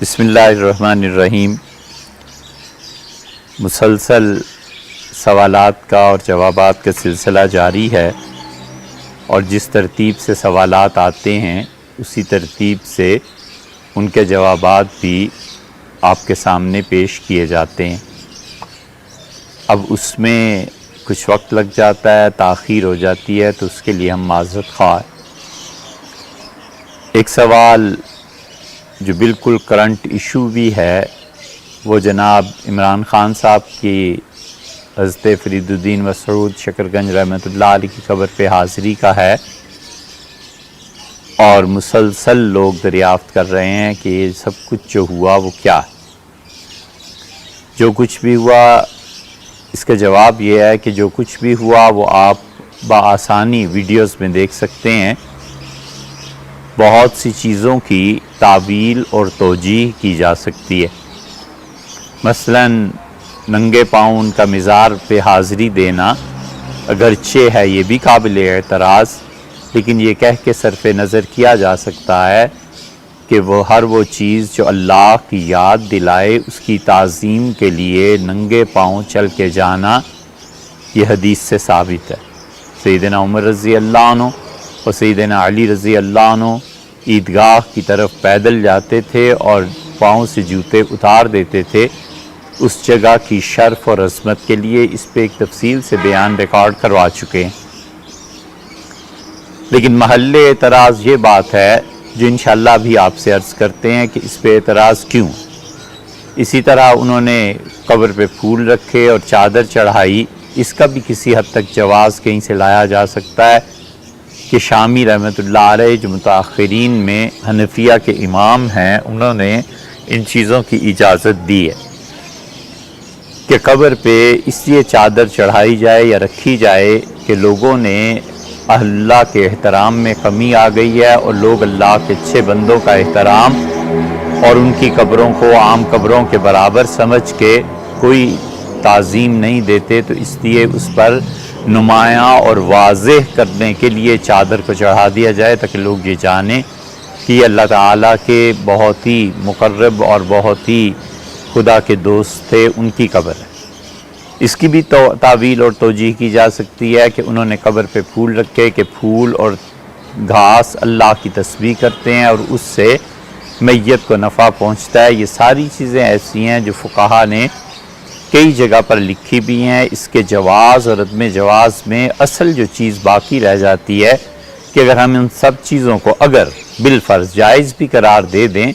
بسم اللہ الرحمن الرحیم۔ مسلسل سوالات کا اور جوابات کا سلسلہ جاری ہے، اور جس ترتیب سے سوالات آتے ہیں اسی ترتیب سے ان کے جوابات بھی آپ کے سامنے پیش کیے جاتے ہیں۔ اب اس میں کچھ وقت لگ جاتا ہے، تاخیر ہو جاتی ہے، تو اس کے لیے ہم معذرت خواہ۔ ایک سوال جو بالکل کرنٹ ایشو بھی ہے، وہ جناب عمران خان صاحب کی حضرت فرید الدین مسعود شکرگنج رحمۃ اللہ علیہ کی قبر پہ حاضری کا ہے، اور مسلسل لوگ دریافت کر رہے ہیں کہ یہ سب کچھ جو ہوا وہ کیا ہے۔ جو کچھ بھی ہوا، اس کا جواب یہ ہے کہ جو کچھ بھی ہوا وہ آپ بآسانی ویڈیوز میں دیکھ سکتے ہیں۔ بہت سی چیزوں کی تعویل اور توجیہ کی جا سکتی ہے۔ مثلا ننگے پاؤں ان کا مزار پہ حاضری دینا اگرچہ ہے یہ بھی قابل اعتراض، لیکن یہ کہہ کے صرف نظر کیا جا سکتا ہے کہ وہ ہر وہ چیز جو اللہ کی یاد دلائے اس کی تعظیم کے لیے ننگے پاؤں چل کے جانا یہ حدیث سے ثابت ہے۔ سیدنا عمر رضی اللہ عنہ اور سیدنا علی رضی اللہ عنہ عیدگاہ کی طرف پیدل جاتے تھے اور پاؤں سے جوتے اتار دیتے تھے اس جگہ کی شرف اور عظمت کے لیے۔ اس پہ ایک تفصیل سے بیان ریکارڈ کروا چکے ہیں، لیکن محل اعتراض یہ بات ہے جو انشاءاللہ بھی آپ سے عرض کرتے ہیں کہ اس پہ اعتراض کیوں۔ اسی طرح انہوں نے قبر پہ پھول رکھے اور چادر چڑھائی، اس کا بھی کسی حد تک جواز کہیں سے لایا جا سکتا ہے کہ شامی رحمۃ اللہ علیہ جو متاخرین میں حنفیہ کے امام ہیں، انہوں نے ان چیزوں کی اجازت دی ہے کہ قبر پہ اس لیے چادر چڑھائی جائے یا رکھی جائے کہ لوگوں نے اللہ کے احترام میں کمی آ گئی ہے، اور لوگ اللہ کے اچھے بندوں کا احترام اور ان کی قبروں کو عام قبروں کے برابر سمجھ کے کوئی تعظیم نہیں دیتے، تو اس لیے اس پر نمایاں اور واضح کرنے کے لیے چادر کو چڑھا دیا جائے تاکہ لوگ یہ جانیں کہ یہ اللہ تعالیٰ کے بہت ہی مقرب اور بہت ہی خدا کے دوست تھے، ان کی قبر ہے۔ اس کی بھی تعویل اور توجیہ کی جا سکتی ہے کہ انہوں نے قبر پہ پھول رکھے کہ پھول اور گھاس اللہ کی تسبیح کرتے ہیں اور اس سے میت کو نفع پہنچتا ہے۔ یہ ساری چیزیں ایسی ہیں جو فقہا نے کئی جگہ پر لکھی بھی ہیں۔ اس کے جواز اور عدم جواز میں اصل جو چیز باقی رہ جاتی ہے کہ اگر ہم ان سب چیزوں کو اگر بالفرض جائز بھی قرار دے دیں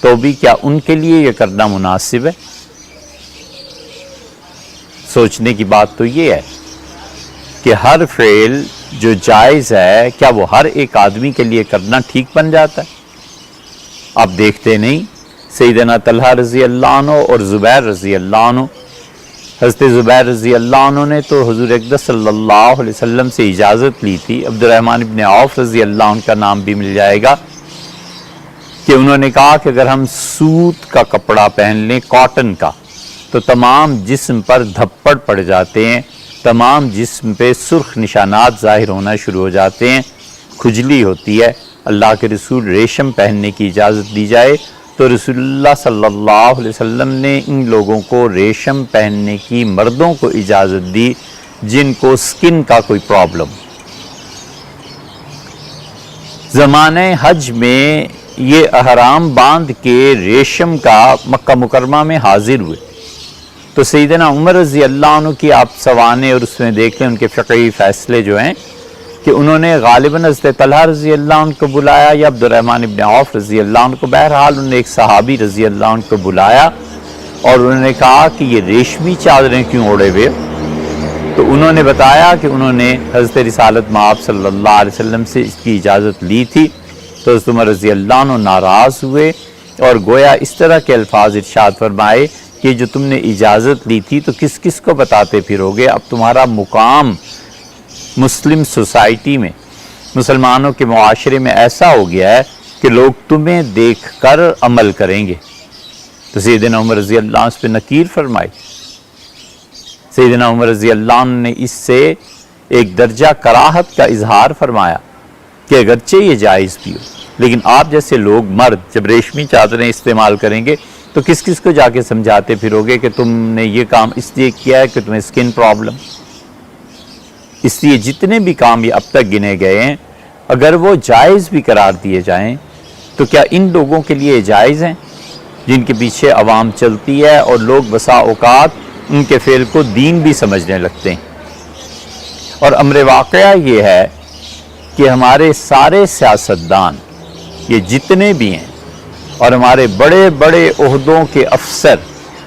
تو بھی کیا ان کے لیے یہ کرنا مناسب ہے؟ سوچنے کی بات تو یہ ہے کہ ہر فعل جو جائز ہے کیا وہ ہر ایک آدمی کے لیے کرنا ٹھیک بن جاتا ہے؟ آپ دیکھتے نہیں سیدنا طلحہ رضی اللہ عنہ اور زبیر رضی اللہ عنہ، حضرت زبیر رضی اللہ عنہ نے تو حضور اقدس صلی اللہ علیہ وسلم سے اجازت لی تھی، عبد الرحمن ابن عوف رضی اللہ عنہ کا نام بھی مل جائے گا، کہ انہوں نے کہا کہ اگر ہم سوت کا کپڑا پہن لیں، کاٹن کا، تو تمام جسم پر دھپڑ پڑ جاتے ہیں، تمام جسم پہ سرخ نشانات ظاہر ہونا شروع ہو جاتے ہیں، کھجلی ہوتی ہے۔ اللہ کے رسول ریشم پہننے کی اجازت دی جائے تو رسول اللہ صلی اللہ علیہ وسلم نے ان لوگوں کو ریشم پہننے کی مردوں کو اجازت دی جن کو سکن کا کوئی پرابلم۔ زمانہ حج میں یہ احرام باندھ کے ریشم کا مکہ مکرمہ میں حاضر ہوئے، تو سیدنا عمر رضی اللہ عنہ کی آپ سوانے اور اس میں دیکھ لیں ان کے فقہی فیصلے جو ہیں کہ انہوں نے غالباً حضرت طلحہ رضی اللہ عنہ کو بلایا یا عبد الرحمن ابن عوف رضی اللہ عنہ کو، بہرحال انہوں نے ایک صحابی رضی اللہ عنہ کو بلایا اور انہوں نے کہا کہ یہ ریشمی چادریں کیوں اوڑے ہوئے؟ تو انہوں نے بتایا کہ انہوں نے حضرت رسالت مآب صلی اللہ علیہ وسلم سے اس کی اجازت لی تھی، تو حضرت عمر رضی اللہ عنہ ناراض ہوئے اور گویا اس طرح کے الفاظ ارشاد فرمائے کہ جو تم نے اجازت لی تھی تو کس کس کو بتاتے پھروگے؟ اب تمہارا مقام مسلم سوسائٹی میں، مسلمانوں کے معاشرے میں ایسا ہو گیا ہے کہ لوگ تمہیں دیکھ کر عمل کریں گے۔ تو سیدنا عمر رضی اللہ عنہ اس پہ نکیر فرمائی۔ سیدنا عمر رضی اللہ عنہ نے اس سے ایک درجہ کراہت کا اظہار فرمایا کہ اگرچہ یہ جائز بھی ہو، لیکن آپ جیسے لوگ مرد جب ریشمی چادریں استعمال کریں گے تو کس کس کو جا کے سمجھاتے پھرو گے کہ تم نے یہ کام اس لیے کیا ہے کہ تمہیں سکن پرابلم. اس لیے جتنے بھی کام یہ اب تک گنے گئے ہیں اگر وہ جائز بھی قرار دیے جائیں تو کیا ان لوگوں کے لیے جائز ہیں جن کے پیچھے عوام چلتی ہے اور لوگ بسا اوقات ان کے فعل کو دین بھی سمجھنے لگتے ہیں؟ اور امر واقعہ یہ ہے کہ ہمارے سارے سیاستدان یہ جتنے بھی ہیں اور ہمارے بڑے بڑے عہدوں کے افسر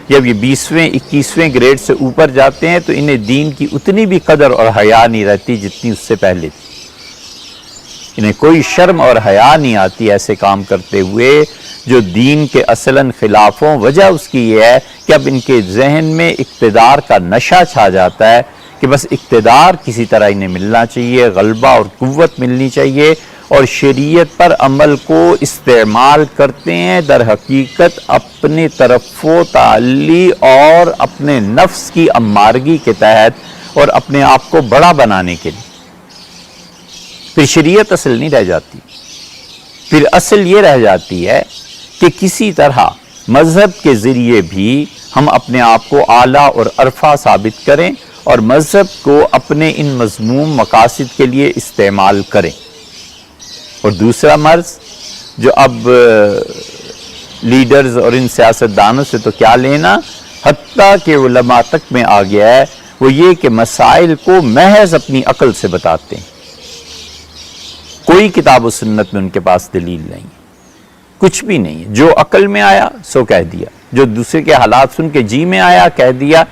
جب یہ 20ویں 21ویں گریڈ سے اوپر جاتے ہیں تو انہیں دین کی اتنی بھی قدر اور حیا نہیں رہتی جتنی اس سے پہلے تھی. انہیں کوئی شرم اور حیا نہیں آتی ایسے کام کرتے ہوئے جو دین کے اصلاً خلافوں. وجہ اس کی یہ ہے کہ اب ان کے ذہن میں اقتدار کا نشہ چھا جاتا ہے کہ بس اقتدار کسی طرح انہیں ملنا چاہیے، غلبہ اور قوت ملنی چاہیے، اور شریعت پر عمل کو استعمال کرتے ہیں در حقیقت اپنے طرف و تعلی اور اپنے نفس کی امارگی کے تحت اور اپنے آپ کو بڑا بنانے کے لیے. پھر شریعت اصل نہیں رہ جاتی، پھر اصل یہ رہ جاتی ہے کہ کسی طرح مذہب کے ذریعے بھی ہم اپنے آپ کو اعلیٰ اور ارفع ثابت کریں اور مذہب کو اپنے ان مذموم مقاصد کے لیے استعمال کریں. اور دوسرا مرض جو اب لیڈرز اور ان سیاستدانوں سے تو کیا لینا، حتیٰ کہ علماء تک میں آ گیا ہے، وہ یہ کہ مسائل کو محض اپنی عقل سے بتاتے ہیں. کوئی کتاب و سنت میں ان کے پاس دلیل نہیں، کچھ بھی نہیں. جو عقل میں آیا سو کہہ دیا، جو دوسرے کے حالات سن کے جی میں آیا کہہ دیا.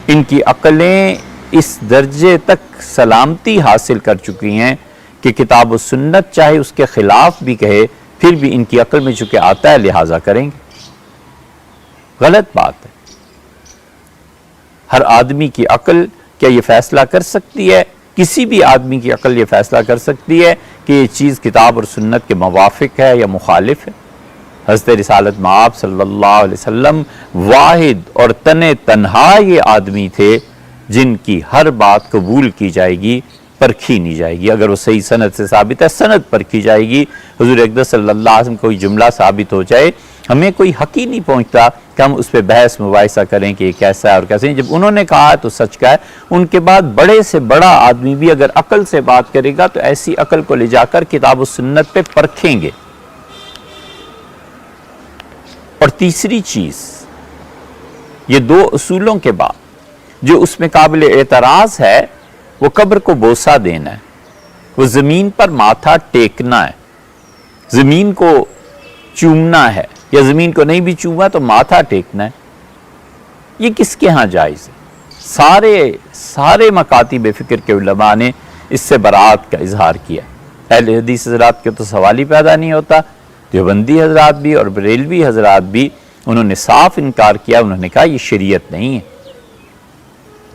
ان کی عقلیں اس درجے تک سلامتی حاصل کر چکی ہیں کہ کتاب و سنت چاہے اس کے خلاف بھی کہے پھر بھی ان کی عقل میں چونکہ آتا ہے لہٰذا کریں گے. غلط بات ہے. ہر آدمی کی عقل کیا یہ فیصلہ کر سکتی ہے؟ کسی بھی آدمی کی عقل یہ فیصلہ کر سکتی ہے کہ یہ چیز کتاب اور سنت کے موافق ہے یا مخالف ہے؟ حضرت رسالت مآب صلی اللہ علیہ وسلم واحد اور تنہا یہ آدمی تھے جن کی ہر بات قبول کی جائے گی، پرکھی نہیں جائے گی. اگر وہ صحیح سند سے ثابت ہے سند پرکھی جائے گی. حضور اقدس صلی اللہ علیہ وسلم کوئی جملہ ثابت ہو جائے ہمیں کوئی حق ہی نہیں پہنچتا کہ ہم اس پہ بحث مباحثہ کریں کہ یہ کیسا ہے اور کیسے. جب انہوں نے کہا تو سچ کا ہے. ان کے بعد بڑے سے بڑا آدمی بھی اگر عقل سے بات کرے گا تو ایسی عقل کو لے جا کر کتاب و سنت پہ پرکھیں گے. اور تیسری چیز یہ دو اصولوں کے بعد جو اس میں قابل اعتراض ہے وہ قبر کو بوسہ دینا ہے، وہ زمین پر ماتھا ٹیکنا ہے، زمین کو چومنا ہے، یا زمین کو نہیں بھی چوما تو ماتھا ٹیکنا ہے. یہ کس کے ہاں جائز ہے؟ سارے مکاتب فکر کے علماء نے اس سے برات کا اظہار کیا. اہل حدیث حضرات کے تو سوال ہی پیدا نہیں ہوتا. دیوبندی حضرات بھی اور بریلوی حضرات بھی انہوں نے صاف انکار کیا. انہوں نے کہا یہ شریعت نہیں ہے.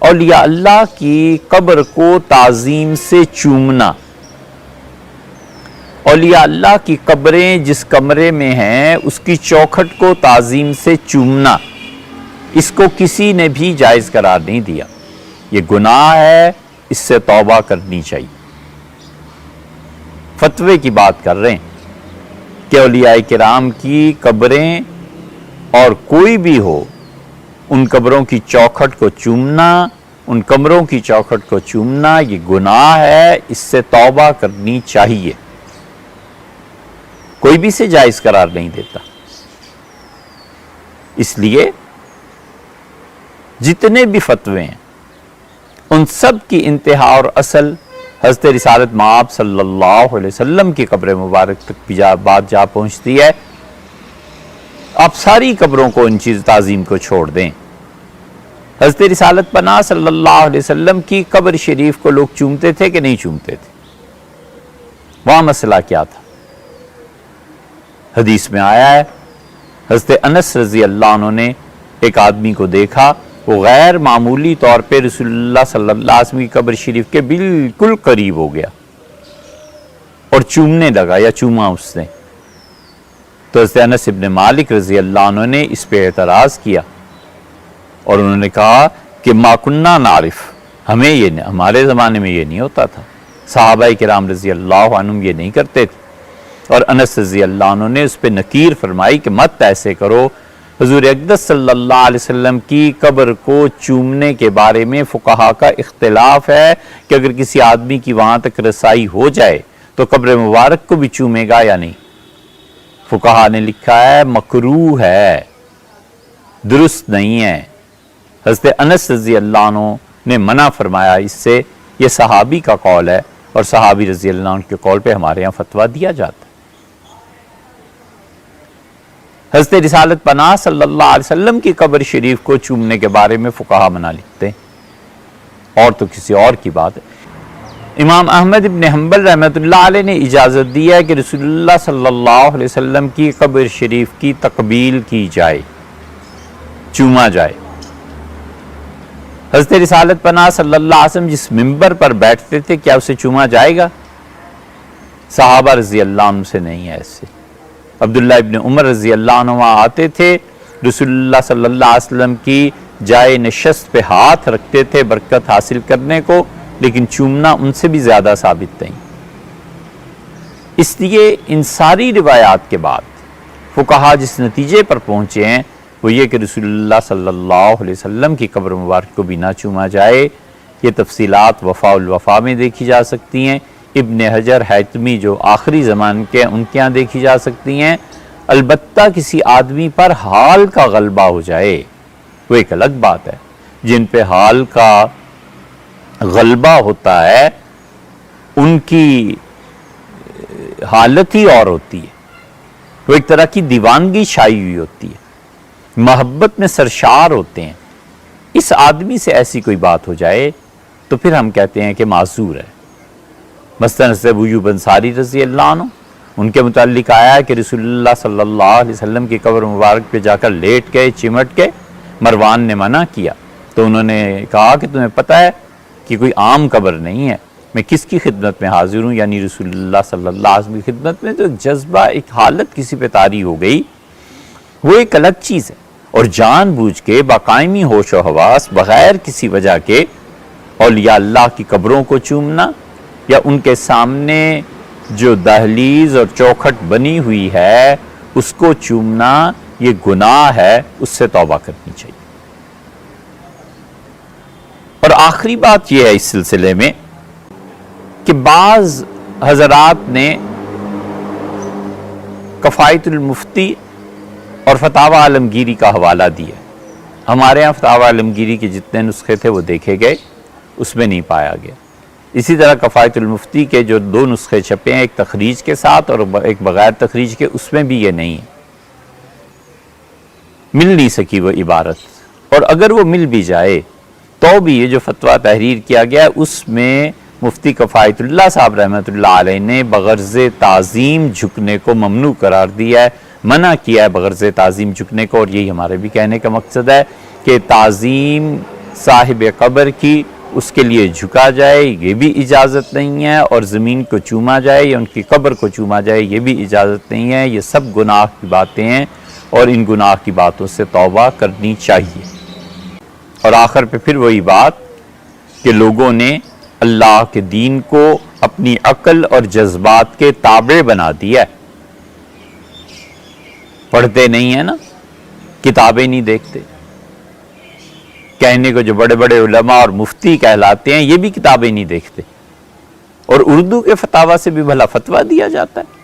اولیاء اللہ کی قبر کو تعظیم سے چومنا، اولیاء اللہ کی قبریں جس کمرے میں ہیں اس کی چوکھٹ کو تعظیم سے چومنا، اس کو کسی نے بھی جائز قرار نہیں دیا. یہ گناہ ہے، اس سے توبہ کرنی چاہیے. فتوے کی بات کر رہے ہیں کہ اولیاء کرام کی قبریں اور کوئی بھی ہو ان قبروں کی چوکھٹ کو چومنا، ان کمروں کی چوکھٹ کو چومنا یہ گناہ ہے، اس سے توبہ کرنی چاہیے. کوئی بھی سے جائز قرار نہیں دیتا. اس لیے جتنے بھی فتوے ہیں ان سب کی انتہا اور اصل حضرت رسالت مآب صلی اللہ علیہ وسلم کی قبر مبارک تک بھی بات جا پہنچتی ہے. آپ ساری قبروں کو ان چیز تعظیم کو چھوڑ دیں. حضرت رسالت پناہ صلی اللہ علیہ وسلم کی قبر شریف کو لوگ چومتے تھے کہ نہیں چومتے تھے؟ وہاں مسئلہ کیا تھا؟ حدیث میں آیا ہے حضرت انس رضی اللہ عنہ نے ایک آدمی کو دیکھا، وہ غیر معمولی طور پہ رسول اللہ صلی اللہ علیہ وسلم کی قبر شریف کے بالکل قریب ہو گیا اور چومنے لگا یا چوما اس نے. تو حضرت انس ابن مالک رضی اللہ عنہ نے اس پہ اعتراض کیا اور انہوں نے کہا کہ ما کننا نعرف، ہمارے زمانے میں یہ نہیں ہوتا تھا، صحابہ کرام رضی اللہ عنہم یہ نہیں کرتے تھے. اور انس رضی اللہ عنہ نے اس پہ نکیر فرمائی کہ مت ایسے کرو۔ حضور اقدس صلی اللہ علیہ وسلم کی قبر کو چومنے کے بارے میں فقہا کا اختلاف ہے کہ اگر کسی آدمی کی وہاں تک رسائی ہو جائے تو قبر مبارک کو بھی چومے گا یا نہیں۔ فقہا نے لکھا ہے مکروہ ہے، درست نہیں ہے۔ حضرت انس رضی اللہ عنہ نے منع فرمایا اس سے۔ یہ صحابی کا قول ہے اور صحابی رضی اللہ عنہ کے قول پہ ہمارے یہاں فتویٰ دیا جاتا ہے۔ حضرت رسالت پناہ صلی اللہ علیہ وسلم کی قبر شریف کو چومنے کے بارے میں فقہا منع لکھتے ہیں، اور تو کسی اور کی بات ہے۔ امام احمد ابن حنبل رحمۃ اللہ علیہ نے اجازت دی ہے کہ رسول اللہ صلی اللہ علیہ وسلم کی قبر شریف کی تقبیل کی جائے، چوما جائے۔ حضرت رسالت پناہ صلی اللہ علیہ وسلم جس منبر پر بیٹھتے تھے کیا اسے چوما جائے گا؟ صحابہ رضی اللہ عنہ سے نہیں ہے ایسے۔ عبداللہ ابن عمر رضی اللہ عنہ آتے تھے، رسول اللہ صلی اللہ علیہ وسلم کی جائے نشست پہ ہاتھ رکھتے تھے برکت حاصل کرنے کو، لیکن چومنا ان سے بھی زیادہ ثابت نہیں۔ اس لیے ان ساری روایات کے بعد فقہا جس نتیجے پر پہنچے ہیں وہ یہ کہ رسول اللہ صلی اللہ علیہ وسلم کی قبر مبارک کو بھی نہ چوما جائے۔ یہ تفصیلات وفاء الوفا میں دیکھی جا سکتی ہیں، ابن حجر حیتمی جو آخری زمان کے ان کے یہاں دیکھی جا سکتی ہیں۔ البتہ کسی آدمی پر حال کا غلبہ ہو جائے وہ ایک الگ بات ہے۔ جن پہ حال کا غلبہ ہوتا ہے ان کی حالت ہی اور ہوتی ہے، وہ ایک طرح کی دیوانگی چھائی ہوئی ہوتی ہے، محبت میں سرشار ہوتے ہیں۔ اس آدمی سے ایسی کوئی بات ہو جائے تو پھر ہم کہتے ہیں کہ معذور ہے۔ مثلاً حضرت ابو ایوب انصاری رضی اللہ عنہ، ان کے متعلق آیا ہے کہ رسول اللہ صلی اللہ علیہ وسلم کی قبر مبارک پہ جا کر لیٹ گئے، چمٹ گئے، مروان نے منع کیا تو انہوں نے کہا کہ تمہیں پتہ ہے کہ کوئی عام قبر نہیں ہے، میں کس کی خدمت میں حاضر ہوں، یعنی رسول اللہ صلی اللہ علیہ وسلم کی خدمت میں۔ تو جذبہ، ایک حالت کسی پہ طاری ہو گئی، وہ ایک الگ چیز ہے۔ اور جان بوجھ کے باقائمی ہوش و حواس بغیر کسی وجہ کے اولیاء اللہ کی قبروں کو چومنا یا ان کے سامنے جو دہلیز اور چوکھٹ بنی ہوئی ہے اس کو چومنا، یہ گناہ ہے، اس سے توبہ کرنی چاہیے۔ اور آخری بات یہ ہے اس سلسلے میں کہ بعض حضرات نے کفایت المفتی اور فتاوی عالمگیری کا حوالہ دیا۔ ہمارے ہاں فتاوی عالمگیری کے جتنے نسخے تھے وہ دیکھے گئے، اس میں نہیں پایا گیا۔ اسی طرح کفایت المفتی کے جو 2 نسخے چھپے ہیں، ایک تخریج کے ساتھ اور ایک بغیر تخریج کے، اس میں بھی یہ نہیں ہے، مل نہیں سکی وہ عبارت۔ اور اگر وہ مل بھی جائے تو بھی یہ جو فتویٰ تحریر کیا گیا اس میں مفتی کفایت اللہ صاحب رحمۃ اللہ علیہ نے بغرض تعظیم جھکنے کو ممنوع قرار دیا ہے، منع کیا ہے بغرض تعظیم جھکنے کو۔ اور یہی ہمارے بھی کہنے کا مقصد ہے کہ تعظیم صاحب قبر کی، اس کے لیے جھکا جائے یہ بھی اجازت نہیں ہے، اور زمین کو چوما جائے یا ان کی قبر کو چوما جائے یہ بھی اجازت نہیں ہے۔ یہ سب گناہ کی باتیں ہیں اور ان گناہ کی باتوں سے توبہ کرنی چاہیے۔ اور آخر پہ پھر وہی بات کہ لوگوں نے اللہ کے دین کو اپنی عقل اور جذبات کے تابع بنا دیا ہے۔ پڑھتے نہیں ہیں نا، کتابیں نہیں دیکھتے۔ کہنے کو جو بڑے بڑے علماء اور مفتی کہلاتے ہیں یہ بھی کتابیں نہیں دیکھتے، اور اردو کے فتاوی سے بھی بھلا فتویٰ دیا جاتا ہے۔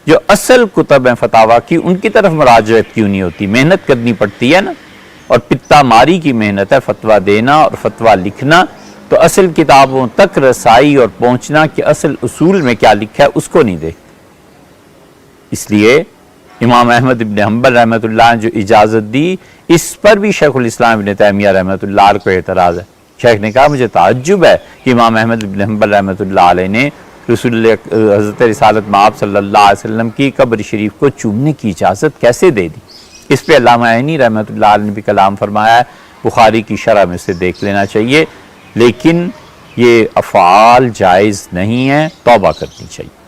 جو اصل کتب ہیں فتاوی کی ان کی طرف مراجعت کیوں نہیں ہوتی؟ محنت کرنی پڑتی ہے نا، اور پتا ماری کی محنت ہے فتویٰ دینا اور فتویٰ لکھنا۔ تو اصل کتابوں تک رسائی اور پہنچنا کہ اصل اصول میں کیا لکھا ہے اس کو نہیں دیکھتے۔ اس لیے امام احمد ابن حنبل رحمۃ اللہ نے جو اجازت دی اس پر بھی شیخ الاسلام ابن تیمیہ رحمۃ اللہ علیہ کو اعتراض ہے۔ شیخ نے کہا مجھے تعجب ہے کہ امام احمد ابن حنبل رحمۃ اللہ علیہ نے حضرت رسالت مآب صلی اللہ علیہ وسلم کی قبر شریف کو چومنے کی اجازت کیسے دے دی۔ اس پہ علامہ عینی رحمۃ اللہ علیہ نے بھی کلام فرمایا ہے، بخاری کی شرح میں سے دیکھ لینا چاہیے، لیکن یہ افعال جائز نہیں ہیں، توبہ کرنی چاہیے۔